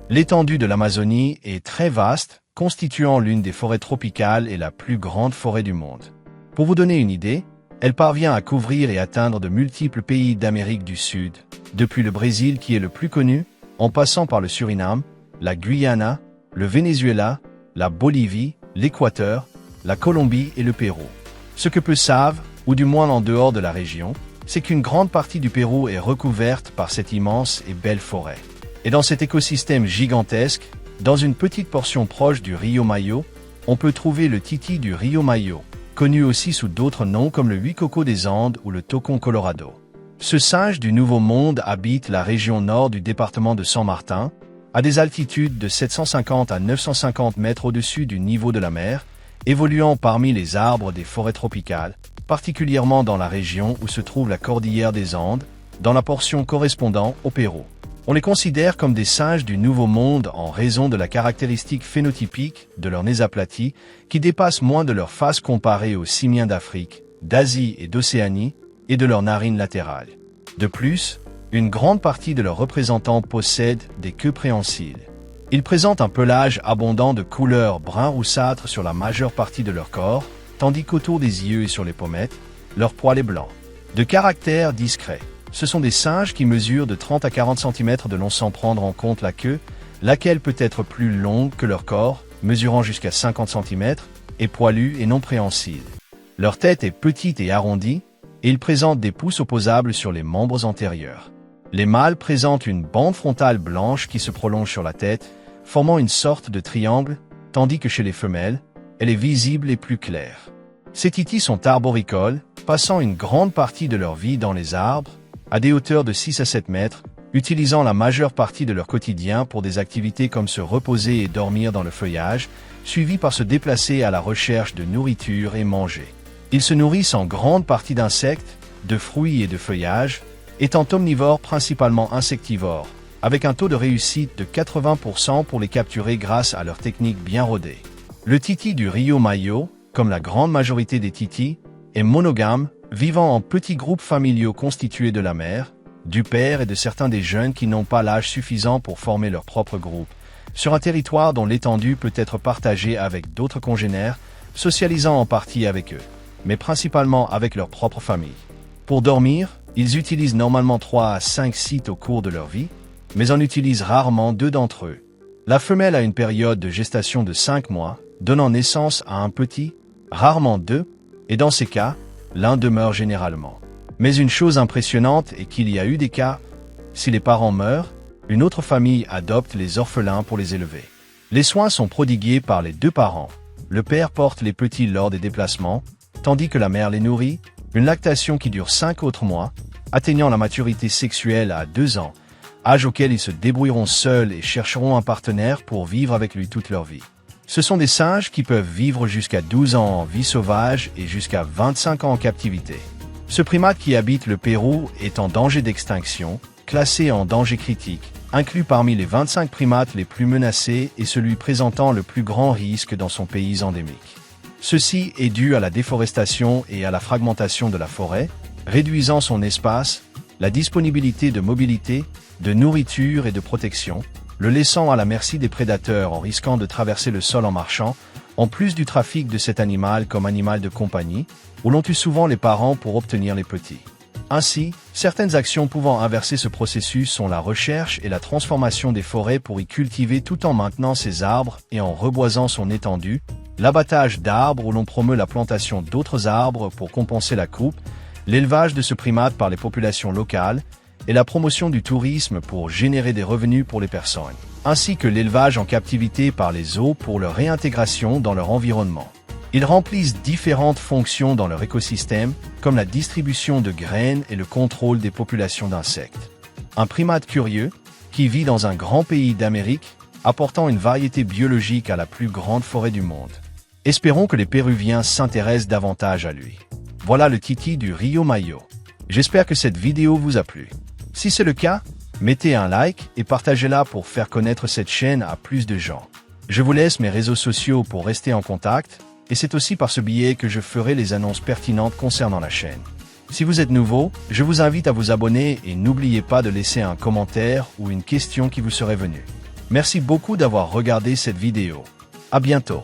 L'étendue de l'Amazonie est très vaste, constituant l'une des forêts tropicales et la plus grande forêt du monde. Pour vous donner une idée, elle parvient à couvrir et atteindre de multiples pays d'Amérique du Sud, depuis le Brésil qui est le plus connu, en passant par le Suriname, la Guyana, le Venezuela, la Bolivie, l'Équateur, la Colombie et le Pérou. Ce que peu savent, ou du moins en dehors de la région, c'est qu'une grande partie du Pérou est recouverte par cette immense et belle forêt. Et dans cet écosystème gigantesque, dans une petite portion proche du Rio Mayo, on peut trouver le titi du Rio Mayo, connu aussi sous d'autres noms comme le huicoco des Andes ou le taucon colorado. Ce singe du Nouveau Monde habite la région nord du département de San Martin, à des altitudes de 750 à 950 mètres au-dessus du niveau de la mer, évoluant parmi les arbres des forêts tropicales, particulièrement dans la région où se trouve la cordillère des Andes, dans la portion correspondant au Pérou. On les considère comme des singes du Nouveau Monde en raison de la caractéristique phénotypique de leur nez aplati qui dépasse moins de leur face comparée aux simiens d'Afrique, d'Asie et d'Océanie, et de leurs narines latérales. De plus, une grande partie de leurs représentants possèdent des queues préhensile. Ils présentent un pelage abondant de couleur brun roussâtre sur la majeure partie de leur corps, tandis qu'autour des yeux et sur les pommettes, leur poil est blanc. De caractère discret, ce sont des singes qui mesurent de 30 à 40 cm de long sans prendre en compte la queue, laquelle peut être plus longue que leur corps, mesurant jusqu'à 50 cm, et poilue et non préhensile. Leur tête est petite et arrondie, et ils présentent des pouces opposables sur les membres antérieurs. Les mâles présentent une bande frontale blanche qui se prolonge sur la tête, formant une sorte de triangle, tandis que chez les femelles, elle est visible et plus claire. Ces titis sont arboricoles, passant une grande partie de leur vie dans les arbres, à des hauteurs de 6 à 7 mètres, utilisant la majeure partie de leur quotidien pour des activités comme se reposer et dormir dans le feuillage, suivi par se déplacer à la recherche de nourriture et manger. Ils se nourrissent en grande partie d'insectes, de fruits et de feuillages, étant omnivores principalement insectivores, avec un taux de réussite de 80% pour les capturer grâce à leur technique bien rodée. Le titi du Rio Mayo, comme la grande majorité des titis, est monogame, vivant en petits groupes familiaux constitués de la mère, du père et de certains des jeunes qui n'ont pas l'âge suffisant pour former leur propre groupe, sur un territoire dont l'étendue peut être partagée avec d'autres congénères, socialisant en partie avec eux, mais principalement avec leur propre famille. Pour dormir, ils utilisent normalement 3 à 5 sites au cours de leur vie, mais en utilisent rarement 2 d'entre eux. La femelle a une période de gestation de 5 mois, donnant naissance à un petit, rarement 2, et dans ces cas, l'un demeure généralement. Mais une chose impressionnante est qu'il y a eu des cas, si les parents meurent, une autre famille adopte les orphelins pour les élever. Les soins sont prodigués par les 2 parents. Le père porte les petits lors des déplacements, tandis que la mère les nourrit, une lactation qui dure 5 autres mois, atteignant la maturité sexuelle à 2 ans, âge auquel ils se débrouilleront seuls et chercheront un partenaire pour vivre avec lui toute leur vie. Ce sont des singes qui peuvent vivre jusqu'à 12 ans en vie sauvage et jusqu'à 25 ans en captivité. Ce primate qui habite le Pérou est en danger d'extinction, classé en danger critique, inclus parmi les 25 primates les plus menacés et celui présentant le plus grand risque dans son pays endémique. Ceci est dû à la déforestation et à la fragmentation de la forêt, réduisant son espace, la disponibilité de mobilité, de nourriture et de protection, le laissant à la merci des prédateurs en risquant de traverser le sol en marchant, en plus du trafic de cet animal comme animal de compagnie, où l'on tue souvent les parents pour obtenir les petits. Ainsi, certaines actions pouvant inverser ce processus sont la recherche et la transformation des forêts pour y cultiver tout en maintenant ses arbres et en reboisant son étendue, l'abattage d'arbres où l'on promeut la plantation d'autres arbres pour compenser la coupe, l'élevage de ce primate par les populations locales, et la promotion du tourisme pour générer des revenus pour les personnes, ainsi que l'élevage en captivité par les zoos pour leur réintégration dans leur environnement. Ils remplissent différentes fonctions dans leur écosystème, comme la distribution de graines et le contrôle des populations d'insectes. Un primate curieux, qui vit dans un grand pays d'Amérique, apportant une variété biologique à la plus grande forêt du monde. Espérons que les Péruviens s'intéressent davantage à lui. Voilà le titi du Rio Mayo. J'espère que cette vidéo vous a plu. Si c'est le cas, mettez un like et partagez-la pour faire connaître cette chaîne à plus de gens. Je vous laisse mes réseaux sociaux pour rester en contact, et c'est aussi par ce biais que je ferai les annonces pertinentes concernant la chaîne. Si vous êtes nouveau, je vous invite à vous abonner et n'oubliez pas de laisser un commentaire ou une question qui vous serait venue. Merci beaucoup d'avoir regardé cette vidéo. À bientôt.